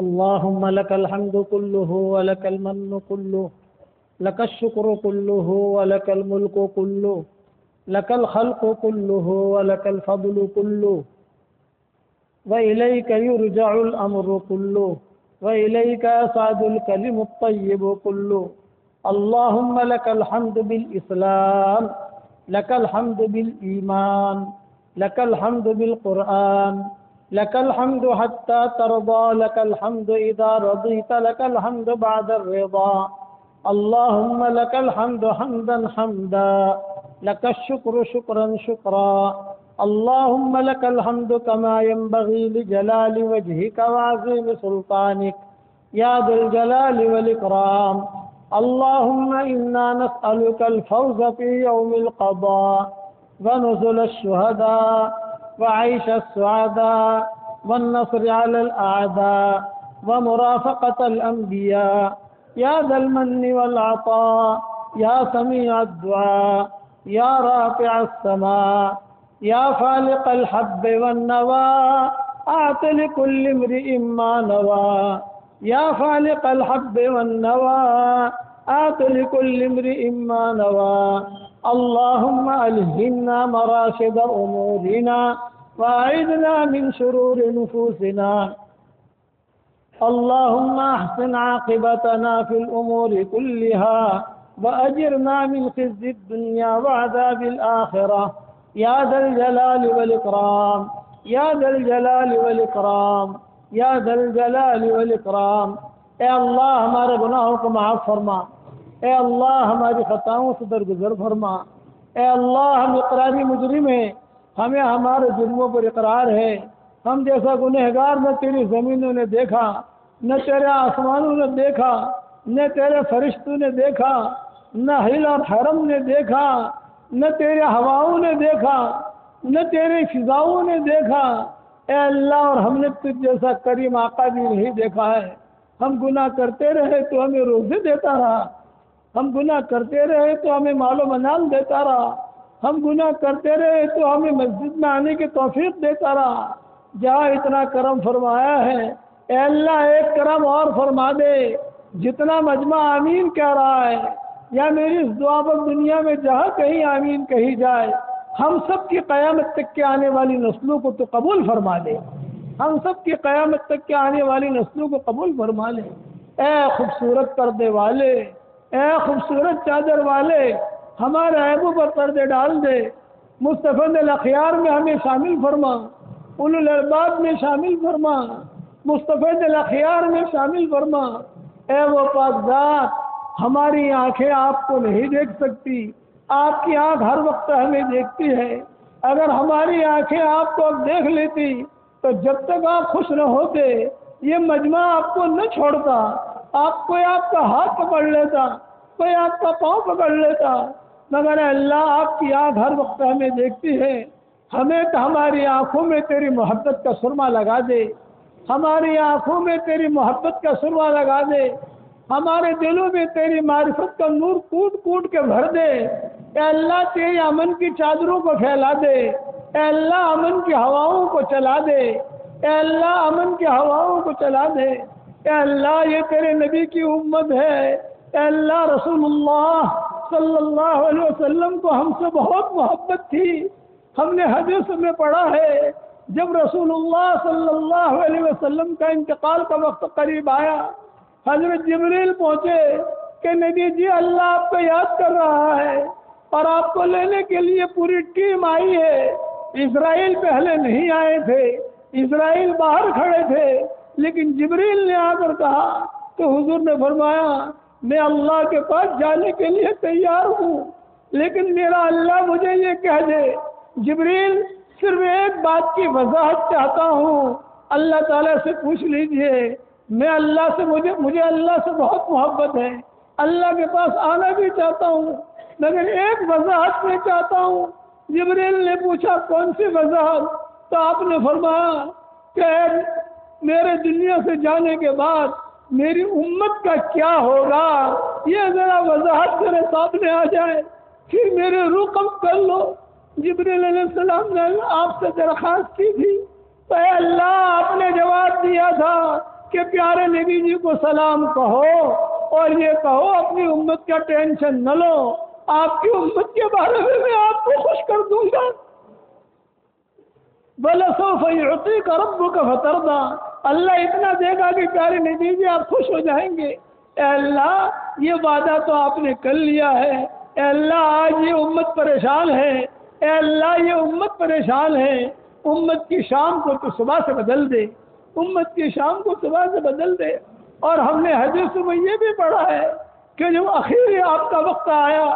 اللهم لك الحمد كله ولك المن كله لك الشكر كله ولك الملك كله لك الخلق كله ولك الفضل كله وإليك يرجع الأمر كله وإليك يصعد الكلم الطيب كله. اللهم لك الحمد بالإسلام لك الحمد بالإيمان لك الحمد بالقرآن لك الحمد حتى ترضى لك الحمد إذا رضيت لك الحمد بعد الرضا. اللهم لك الحمد حمدا حمدا لك الشكر شكرا شكرا. اللهم لك الحمد كما ينبغي لجلال وجهك وعظيم سلطانك يا ذا الجلال والإكرام. اللهم إنا نسألك الفوز في يوم القضاء ونزل الشهداء وعيش السعداء والنصر على الأعداء ومرافقة الأنبياء يا ذا المن والعطاء يا سميع الدعاء يا رافع السماء يا فالق الحب والنوى أعط لكل امرئ ما نوى يا فالق الحب والنوى أعط لكل امرئ ما نوى. اللهم ألهمنا مراشد أمورنا وأعذنا من شرور نفوسنا. اللهم أحسن عاقبتنا في الأمور كلها وأجرنا من خزي الدنيا وعذاب الآخرة يا ذا الجلال والإكرام يا ذا الجلال والإكرام یا ذا الجلال والاکرام. اے اللہ ہمارے گناہوں کو معاف فرما. اے اللہ ہماری خطاؤں سے درگزر فرما. اے اللہ ہم اقراری مجرم ہیں, ہمیں ہمارے جرموں پر اقرار ہے. ہم جیسا گنہگار نہ تیری زمینوں نے دیکھا, نہ تیرے آسمانوں نے دیکھا, نہ تیرے فرشتوں نے دیکھا, نہ ہل اور حرم نے دیکھا, نہ تیرے ہواؤں نے دیکھا, نہ تیرے فضاؤں نے دیکھا. اے اللہ, اور ہم نے تجھ جیسا کریم آقا بھی نہیں دیکھا ہے. ہم گناہ کرتے رہے تو ہمیں روزے دیتا رہا, ہم گناہ کرتے رہے تو ہمیں مال و منال دیتا رہا, ہم گناہ کرتے رہے تو ہمیں مسجد میں آنے کی توفیق دیتا رہا. جہاں اتنا کرم فرمایا ہے اے اللہ ایک کرم اور فرما دے. جتنا مجمع آمین کہہ رہا ہے یا میری اس دعا پر دنیا میں جہاں کہیں آمین کہی جائے, ہم سب کی قیامت تک کے آنے والی نسلوں کو تو قبول فرما لے. ہم سب کی قیامت تک کے آنے والی نسلوں کو قبول فرما لے. اے خوبصورت پردے والے, اے خوبصورت چادر والے, ہمارے عیبوں پر پردے ڈال دے. مصطفی الاخیار میں ہمیں شامل فرما, اولو الالباب میں شامل فرما, مصطفی الاخیار میں شامل فرما. اے وہ پاک ذات, ہماری آنکھیں آپ کو نہیں دیکھ سکتی, آپ کی آنکھ ہر وقت ہمیں دیکھتی ہے. اگر ہماری آنکھیں آپ کو اب دیکھ لیتی تو جب تک آپ خوش نہ ہوتے یہ مجمع آپ کو نہ چھوڑتا. آپ کوئی آپ کا ہاتھ پکڑ لیتا, کوئی آپ کا پاؤں پکڑ لیتا. مگر اللہ آپ کی آنکھ ہر وقت ہمیں دیکھتی ہے. ہمیں تو ہماری آنکھوں میں تیری محبت کا سرما لگا دے, ہماری آنکھوں میں تیری محبت کا سرما لگا دے, ہمارے دلوں میں تیری معرفت کا نور کوٹ کوٹ کے بھر دے. اے اللہ تیری امن کی چادروں کو پھیلا دے. اے اللہ امن کی ہواؤں کو چلا دے. اے اللہ امن کی ہواؤں کو چلا دے. اے اللہ یہ تیرے نبی کی امت ہے. اے اللہ رسول اللہ صلی اللہ علیہ وسلم کو ہم سے بہت محبت تھی. ہم نے حدیث میں پڑھا ہے جب رسول اللہ صلی اللہ علیہ وسلم کا انتقال کا وقت قریب آیا, حضرت جبریل پہنچے کہ نبی جی اللہ آپ کو یاد کر رہا ہے اور آپ کو لینے کے لیے پوری ٹیم آئی ہے. اسرائیل پہلے نہیں آئے تھے, اسرائیل باہر کھڑے تھے, لیکن جبریل نے آ کر کہا تو حضور نے فرمایا میں اللہ کے پاس جانے کے لیے تیار ہوں, لیکن میرا اللہ مجھے یہ کہہ دے جبریل صرف ایک بات کی وضاحت چاہتا ہوں, اللہ تعالیٰ سے پوچھ لیجئے. میں اللہ سے مجھے اللہ سے بہت محبت ہے, اللہ کے پاس آنا بھی چاہتا ہوں, مگر ایک وضاحت میں چاہتا ہوں. جبریل نے پوچھا کون سی وضاحت؟ تو آپ نے فرمایا کہ میرے دنیا سے جانے کے بعد میری امت کا کیا ہوگا, یہ ذرا وضاحت میرے سامنے آ جائے پھر میرے روح کم کر لو. جبریل علیہ السلام نے آپ سے درخواست کی تھی تو اے اللہ آپ نے جواب دیا تھا کہ پیارے نبی جی کو سلام کہو اور یہ کہو اپنی امت کا ٹینشن نہ لو، آپ کی امت کے بارے میں آپ کو خوش کر دوں گا۔ وَلَسَوْفَ يُعْطِيكَ رَبُّكَ فَتَرْضَىٰ، اللہ اتنا دے گا کہ پیارے نبی جی آپ خوش ہو جائیں گے۔ اے اللہ یہ وعدہ تو آپ نے کر لیا ہے، اے اللہ آج یہ امت پریشان ہے، اے اللہ یہ امت پریشان ہے، امت کی شام کو تو صبح سے بدل دے، امت کی شام کو صبح سے بدل دے۔ اور ہم نے حدیث میں یہ بھی پڑھا ہے کہ جب آخری آپ کا وقت آیا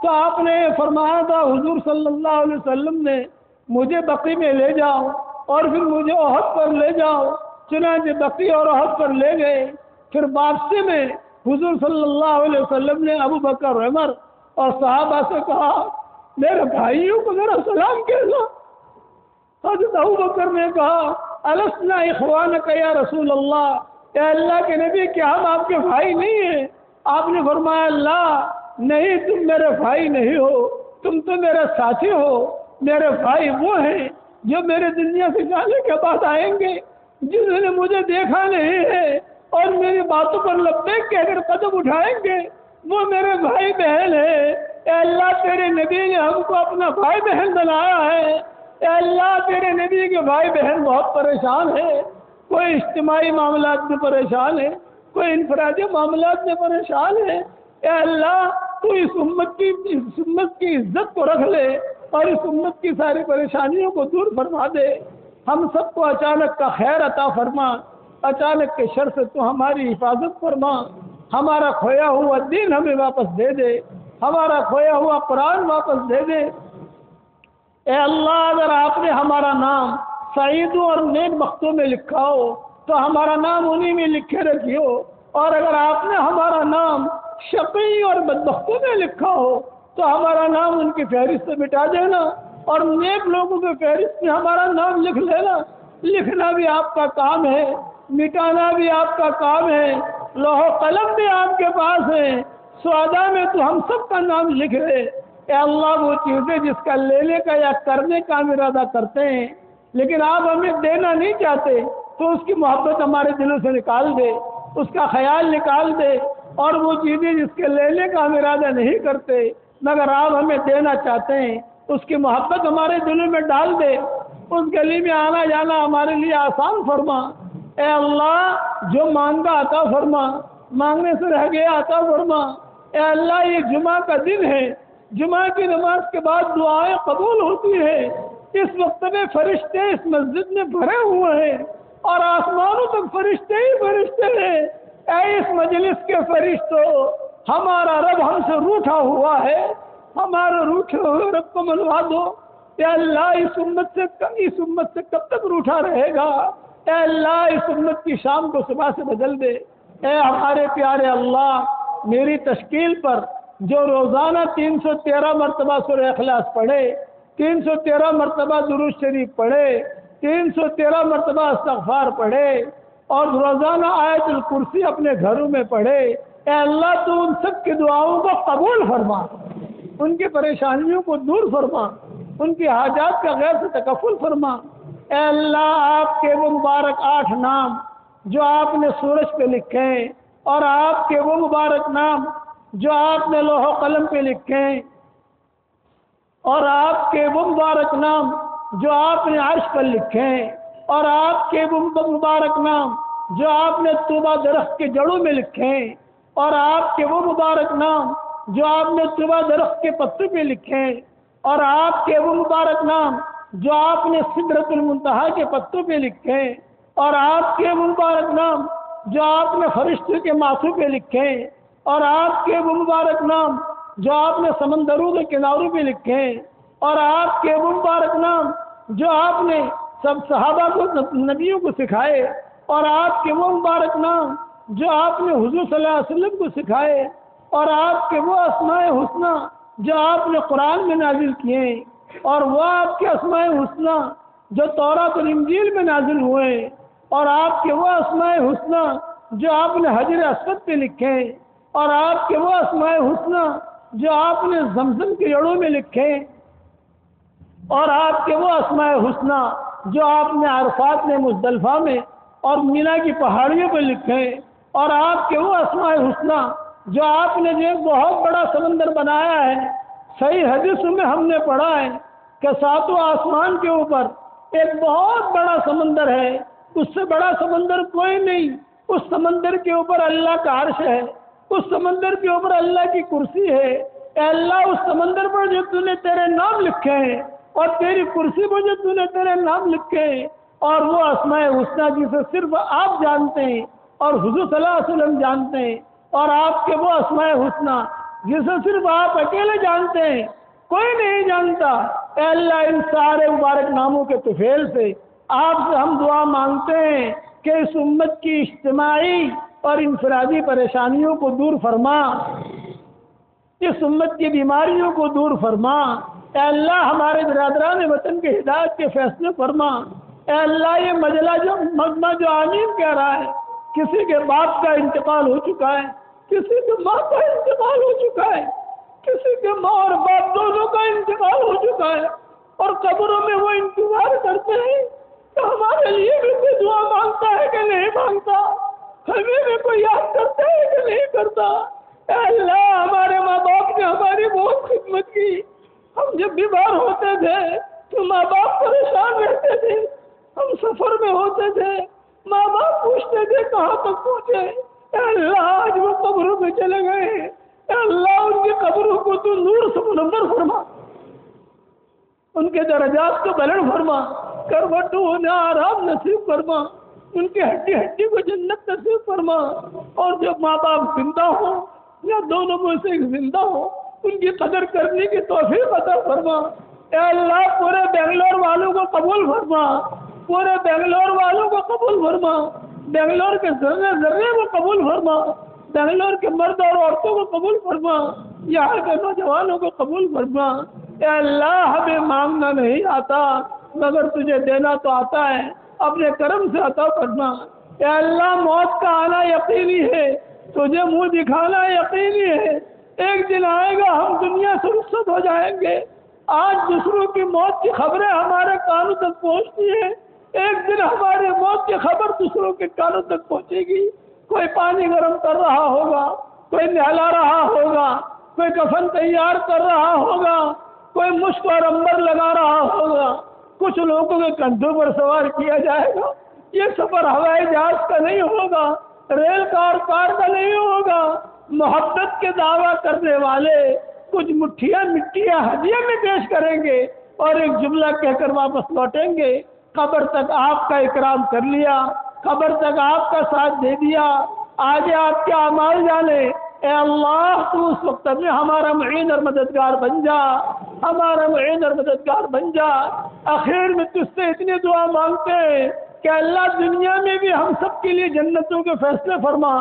تو آپ نے فرمایا تھا حضور صلی اللہ علیہ وسلم نے مجھے بقی میں لے جاؤ اور پھر مجھے احد پر لے جاؤ، چنانچہ بقی اور احد پر لے گئے۔ پھر واپسی میں حضور صلی اللہ علیہ وسلم نے ابو بکر عمر اور صحابہ سے کہا میرے بھائیوں کو ذرا سلام کہنا۔ حضرت ابو بکر نے کہا السنا اخوانک یا رسول اللہ، اے اللہ کے نبی کیا ہم آپ کے بھائی نہیں ہیں؟ آپ نے فرمایا اللہ نہیں، تم میرے بھائی نہیں ہو، تم تو میرے ساتھی ہو۔ میرے بھائی وہ ہیں جو میرے دنیا سے جانے کے بعد آئیں گے، جنہوں نے مجھے دیکھا نہیں ہے اور میری باتوں پر لبیک کہہ کر قدم اٹھائیں گے، وہ میرے بھائی بہن ہیں۔ اے اللہ تیرے نبی نے ہم کو اپنا بھائی بہن بنایا ہے، اے اللہ تیرے نبی کے بھائی بہن بہت پریشان ہے، کوئی اجتماعی معاملات میں پریشان ہے، کوئی انفرادی معاملات میں پریشان ہے۔ اے اللہ تو اس امت کی عزت کو رکھ لے اور اس امت کی ساری پریشانیوں کو دور فرما دے۔ ہم سب کو اچانک کا خیر عطا فرما، اچانک کے شر سے تو ہماری حفاظت فرما، ہمارا کھویا ہوا دین ہمیں واپس دے دے، ہمارا کھویا ہوا قرآن واپس دے دے۔ اے اللہ اگر آپ نے ہمارا نام سعیدوں اور نیک بختوں میں لکھا ہو تو ہمارا نام انہی میں لکھے رکھیو، اور اگر آپ نے ہمارا نام شقی اور بدبختوں میں لکھا ہو تو ہمارا نام ان کی فہرست سے مٹا دینا اور نیک لوگوں کے فہرست میں ہمارا نام لکھ لینا۔ لکھنا بھی آپ کا کام ہے، مٹانا بھی آپ کا کام ہے، لوح و قلم بھی آپ کے پاس ہے، سودا میں تو ہم سب کا نام لکھ رہے۔ اے اللہ وہ چیزیں جس کا لینے کا یا کرنے کا ہم ارادہ کرتے ہیں لیکن آپ ہمیں دینا نہیں چاہتے تو اس کی محبت ہمارے دلوں سے نکال دے، اس کا خیال نکال دے، اور وہ چیزیں جس کے لینے کا ہم ارادہ نہیں کرتے مگر آپ ہمیں دینا چاہتے ہیں اس کی محبت ہمارے دلوں میں ڈال دے، اس گلی میں آنا جانا ہمارے لیے آسان فرما۔ اے اللہ جو مانگا عطا فرما، مانگنے سے رہ گیا عطا فرما۔ اے اللہ یہ جمعہ کا دن ہے، جمعہ کی نماز کے بعد دعائیں قبول ہوتی ہیں، اس وقت میں فرشتے اس مسجد میں بھرے ہوئے ہیں اور آسمانوں تک فرشتے ہی فرشتے ہیں۔ اے اس مجلس کے فرشتوں، ہمارا رب ہم سے روٹھا ہوا ہے، ہمارے روٹھے ہوئے رب کو منوا دو۔ اے اللہ اس امت سے کب تک روٹھا رہے گا؟ اے اللہ اس امت کی شام کو صبح سے بدل دے۔ اے ہمارے پیارے اللہ میری تشکیل پر جو روزانہ 313 مرتبہ سورہ اخلاص پڑھے، 313 مرتبہ درود شریف پڑھے، 313 مرتبہ استغفار پڑھے اور روزانہ آیت الکرسی اپنے گھروں میں پڑھے، اے اللہ تو ان سب کی دعاؤں کو قبول فرما، ان کی پریشانیوں کو دور فرما، ان کی حاجات کا غیر سے تکفل فرما۔ اے اللہ آپ کے وہ مبارک 8 نام جو آپ نے سورج پہ لکھے ہیں اور آپ کے وہ مبارک نام جو آپ نے لوح و قلم پہ لکھے ہیں اور آپ کے وہ مبارک نام جو آپ نے عرش پر لکھے ہیں اور آپ کے وہ مبارک نام جو آپ نے طوبہ درخت کے جڑوں میں لکھے ہیں اور آپ کے وہ مبارک نام جو آپ نے طوبہ درخت کے پتوں پہ لکھے ہیں اور آپ کے وہ مبارک نام جو آپ نے سدرۃ المنتہا کے پتوں پہ لکھے ہیں اور آپ کے وہ مبارک نام جو آپ نے فرشتوں کے ماتھوں پہ لکھے ہیں اور آپ کے وہ مبارک نام جو آپ نے سمندروں کے کناروں پہ لکھے ہیں اور آپ کے وہ مبارک نام جو آپ نے سب صحابہ کو نبیوں کو سکھائے اور آپ کے وہ مبارک نام جو آپ نے حضور صلی اللہ علیہ وسلم کو سکھائے اور آپ کے وہ اسماء حسنہ جو آپ نے قرآن میں نازل کیے ہیں اور وہ آپ کے اسماء حسنہ جو توراۃ اور انجیل میں نازل ہوئے ہیں اور آپ کے وہ اسماء حسنہ جو آپ نے حجر اسود پہ لکھے ہیں اور آپ کے وہ اسماء حسنہ جو آپ نے زمزم کے جڑوں میں لکھے ہیں اور آپ کے وہ اسماء حسنہ جو آپ نے عرفات میں مزدلفہ میں اور مینا کی پہاڑیوں پہ لکھے، اور آپ کے وہ اسماء الحسنی جو آپ نے جو ایک بہت بڑا سمندر بنایا ہے۔ صحیح حدیث میں ہم نے پڑھا ہے کہ ساتواں آسمان کے اوپر ایک بہت بڑا سمندر ہے، اس سے بڑا سمندر کوئی نہیں، اس سمندر کے اوپر اللہ کا عرش ہے، اس سمندر کے اوپر اللہ کی کرسی ہے۔ اے اللہ، اس سمندر پر جو تو نے تیرے نام لکھے ہیں اور تیری کرسی پر جو تو نے تیرے نام لکھے ہیں، اور وہ اسماء الحسنی جسے صرف آپ جانتے ہیں اور حضور صلی اللہ علیہ وسلم جانتے ہیں، اور آپ کے وہ اسماء الحسنی جسے صرف آپ اکیلے جانتے ہیں، کوئی نہیں جانتا۔ اے اللہ، ان سارے مبارک ناموں کے طفیل سے آپ سے ہم دعا مانگتے ہیں کہ اس امت کی اجتماعی اور انفرادی پریشانیوں کو دور فرما، اس امت کی بیماریوں کو دور فرما۔ اے اللہ، ہمارے برادران وطن کے ہدایت کے فیصلے فرما۔ اے اللہ، یہ مجمع جو آمین کہہ رہا ہے، کسی کے باپ کا انتقال ہو چکا ہے، کسی کے ماں کا انتقال ہو چکا ہے، کسی کے ماں اور باپ دونوں کا انتقال ہو چکا ہے، اور قبروں میں وہ انتظار کرتے ہیں کہ ہمارے لیے بھی کوئی دعا مانگتا ہے کہ نہیں مانگتا، ہمیں بھی کوئی یاد کرتا ہے کہ نہیں کرتا۔ اے اللہ، ہمارے ماں باپ نے ہماری بہت خدمت کی، ہم جب بیمار ہوتے تھے تو ماں باپ پریشان رہتے تھے، ہم سفر میں ہوتے تھے، ماں باپ پوچھتے تھے کہاں تک پہنچے۔ اے اللہ، آج وہ قبروں میں چلے گئے، اے اللہ ان کی قبروں کو تو نور سے منور فرما، ان کے درجات کو بلند فرما، کروٹوں انہیں آرام نصیب فرما، ان کی ہڈی ہڈی کو جنت نصیب فرما، اور جب ماں باپ زندہ ہوں یا دونوں میں سے ایک زندہ ہو، ان کی قدر کرنے کی توفیق عطا فرما۔ اے اللہ، پورے بنگلور والوں کو قبول فرما، پورے بنگلور والوں کو قبول فرما، بنگلور کے ذرے ذرے کو قبول فرما، بنگلور کے مرد اور عورتوں کو قبول فرما، یہاں کے نوجوانوں کو قبول فرما۔ اے اللہ، ہمیں مانگنا نہیں آتا مگر تجھے دینا تو آتا ہے، اپنے کرم سے عطا فرما۔ اے اللہ، موت کا آنا یقینی ہے، تجھے منہ دکھانا یقینی ہے، ایک دن آئے گا ہم دنیا سے رخصت ہو جائیں گے۔ آج دوسروں کی موت کی خبریں ہمارے کانوں تک پہنچتی ہیں، ایک دن ہماری موت کی خبر دوسروں کے کانوں تک پہنچے گی۔ کوئی پانی گرم کر رہا ہوگا، کوئی نہلا رہا ہوگا، کوئی کفن تیار کر رہا ہوگا، کوئی مشک اور عنبر لگا رہا ہوگا، کچھ لوگوں کے کندھوں پر سوار کیا جائے گا۔ یہ سفر ہوائی جہاز کا نہیں ہوگا، ریل کار کا نہیں ہوگا۔ محبت کے دعویٰ کرنے والے کچھ مٹھیاں مٹیاں ہدیہ میں پیش کریں گے اور ایک جملہ کہہ کر واپس لوٹیں گے، قبر تک آپ کا اکرام کر لیا، قبر تک آپ کا ساتھ دے دیا، آج آپ کے اعمال جانے۔ اے اللہ، تو اس وقت میں ہمارا معین اور مددگار بن جا، ہمارا معین اور مددگار بن جا۔ آخر میں تجھ سے اتنی دعا مانگتے ہیں کہ اللہ، دنیا میں بھی ہم سب کے لیے جنتوں کے فیصلے فرما،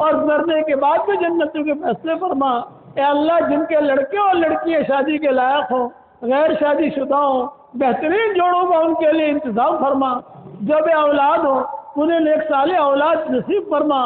اور مرنے کے بعد بھی جنتوں کے فیصلے فرما۔ اے اللہ، جن کے لڑکے اور لڑکیاں شادی کے لائق ہوں، غیر شادی شدہ ہوں، بہترین جوڑوں کا ان کے لیے انتظام فرما۔ جو بے اولاد ہو انہیں نیک صالح اولاد نصیب فرما،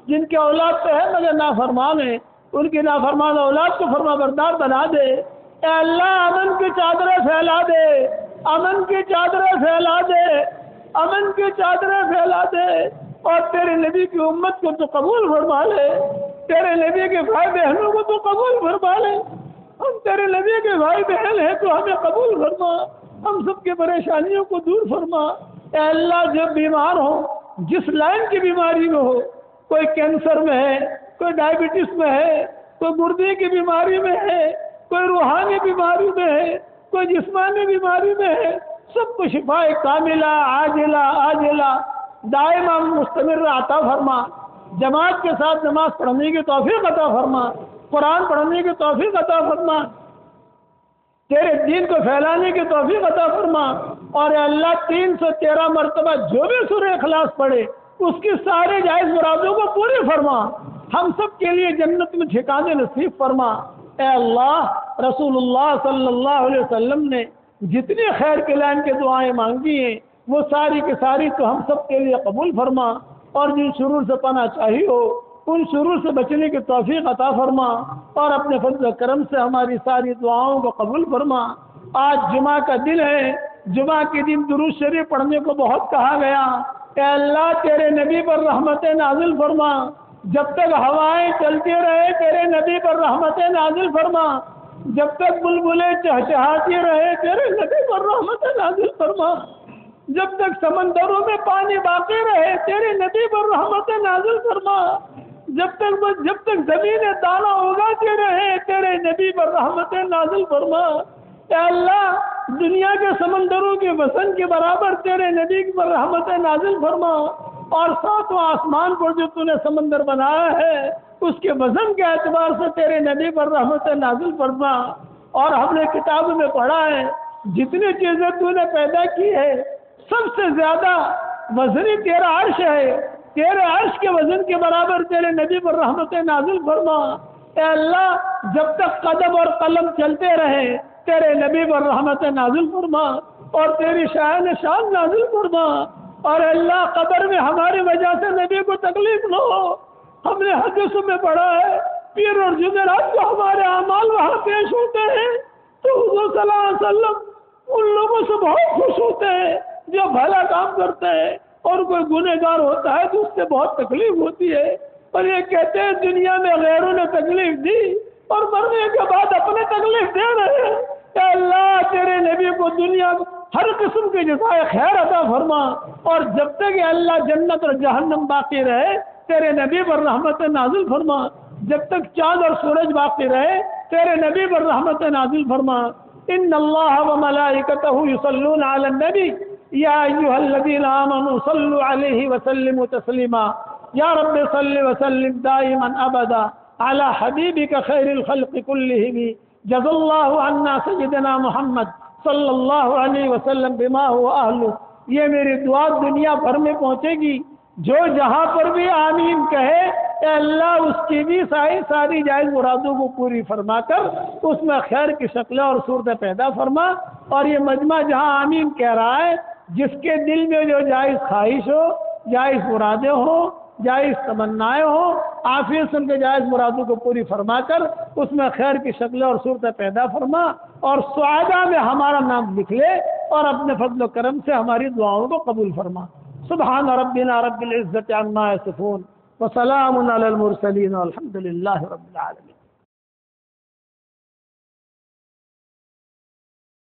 جن کے اولاد تو ہے مگر نافرمان ہے، ان کی نافرمان اولاد کو فرما بردار بنا دے۔ اے اللہ، امن کی چادریں پھیلا دے، امن کی چادریں پھیلا دے، امن کی چادریں پھیلا دے، اور تیرے نبی کی امت کو تو قبول فرما لے، تیرے نبی کے بھائی بہنوں کو تو قبول فرما لے۔ ہم تیرے نبی کے بھائی بہن ہیں تو ہمیں قبول فرما، ہم سب کی پریشانیوں کو دور فرما۔ اے اللہ، جو بیمار ہو، جس لائن کی بیماری میں ہو، کوئی کینسر میں ہے، کوئی ڈائبٹیز میں ہے، کوئی گردے کی بیماری میں ہے، کوئی روحانی بیماری میں ہے، کوئی جسمانی بیماری میں ہے، سب کو شفا کاملہ عاجلہ آجلہ دائمہ مستمر عطا فرما۔ جماعت کے ساتھ نماز پڑھنے کی توفیق عطا فرما، قرآن پڑھنے کی توفیق عطا فرما، تیرے دین کو پھیلانے کی توفیق عطا فرما۔ اور اے اللہ، 313 مرتبہ جو بھی سورہ اخلاص پڑھے اس کی سارے جائز مرادوں کو پوری فرما، ہم سب کے لیے جنت میں ٹھکانے نصیب فرما۔ اے اللہ، رسول اللہ صلی اللہ علیہ وسلم نے جتنی خیر کے لائن کے دعائیں مانگی ہیں وہ ساری کی ساری تو ہم سب کے لیے قبول فرما، اور جن شرور سے پناہ چاہی ہو ان شرور سے بچنے کی توفیق عطا فرما، اور اپنے فضل و کرم سے ہماری ساری دعاؤں کو قبول فرما۔ آج جمعہ کا دن ہے، جمعہ کے دن درود شریف پڑھنے کو بہت کہا گیا۔ اے اللہ تیرے نبی پر رحمتیں نازل فرما، جب تک ہوائیں چلتی رہے تیرے نبی پر رحمتیں نازل فرما، جب تک بلبلیں چہچہاتی رہے تیرے نبی پر رحمتیں نازل فرما، جب تک سمندروں میں پانی باقی رہے تیرے نبی پر رحمتیں نازل فرما، جب تک زمینیں دانا اگاتی رہے تیرے نبی پر رحمتیں نازل فرما۔ اے اللہ دنیا کے سمندروں کے وزن کے برابر تیرے نبی پر رحمتیں نازل فرما، اور ساتواں آسمان پر جو تو نے سمندر بنایا ہے اس کے وزن کے اعتبار سے تیرے نبی پر رحمتیں نازل فرما۔ اور ہم نے کتابوں میں پڑھا ہے جتنی چیزیں تو نے پیدا کی ہے سب سے زیادہ وزنی تیرا عرش ہے، تیرے عرش کے وزن کے برابر تیرے نبی پر رحمتیں نازل فرما۔ اے اللہ جب تک قدم اور قلم چلتے رہے تیرے نبی پر رحمتیں نازل فرما اور تیری شان نازل فرما۔ اور اللہ قبر میں ہماری وجہ سے نبی کو تکلیف نہ ہو۔ ہم نے حدیثوں میں پڑھا ہے پیر اور جمعرات کو ہمارے اعمال وہاں پیش ہوتے ہیں تو حضور صلی اللہ علیہ وسلم ان لوگوں سے بہت خوش ہوتے ہیں جو بھلا کام کرتے ہیں، اور کوئی گنہگار ہوتا ہے تو اس سے بہت تکلیف ہوتی ہے۔ اور یہ کہتے ہیں دنیا میں غیروں نے تکلیف دی اور مرنے کے بعد اپنے تکلیف دے رہے ہیں۔ اے اللہ تیرے نبی کو دنیا ہر قسم کے جزائے خیر عطا فرما، اور جب تک یہ اللہ جنت اور جہنم باقی رہے تیرے نبی پر رحمت نازل فرما، جب تک چاند اور سورج باقی رہے تیرے نبی پر رحمت نازل فرما۔ ان اللہ وملائکتہ یصلون علی النبی یا ایھا الذین آمنوا صلوا علیہ وسلموا تسلیما۔ یا رب صل وسلم دائما ابدا علی حبیبک خیر الخلق کلہم۔ جزا اللہ عنا سیدنا محمد صلی اللہ علیہ وسلم بما هو اہلہ۔ یہ میری دعا دنیا بھر میں پہنچے گی، جو جہاں پر بھی آمین کہے اے اللہ اس کی بھی ساری جائز مرادوں کو پوری فرما کر اس میں خیر کی شکلیں اور صورتیں پیدا فرما۔ اور یہ مجمع جہاں آمین کہہ رہا ہے جس کے دل میں جو جائز خواہش ہو، جائز مرادیں ہوں، جائز تمنائیں ہوں، عافیت سے ان کے جائز مرادوں کو پوری فرما کر اس میں خیر کی شکلیں اور صورتیں پیدا فرما، اور سعادہ میں ہمارا نام لکھ لے، اور اپنے فضل و کرم سے ہماری دعاؤں کو قبول فرما۔ سبحان ربنا رب العزت عما یصفون وسلام علی المرسلین والحمد للہ رب العالمین۔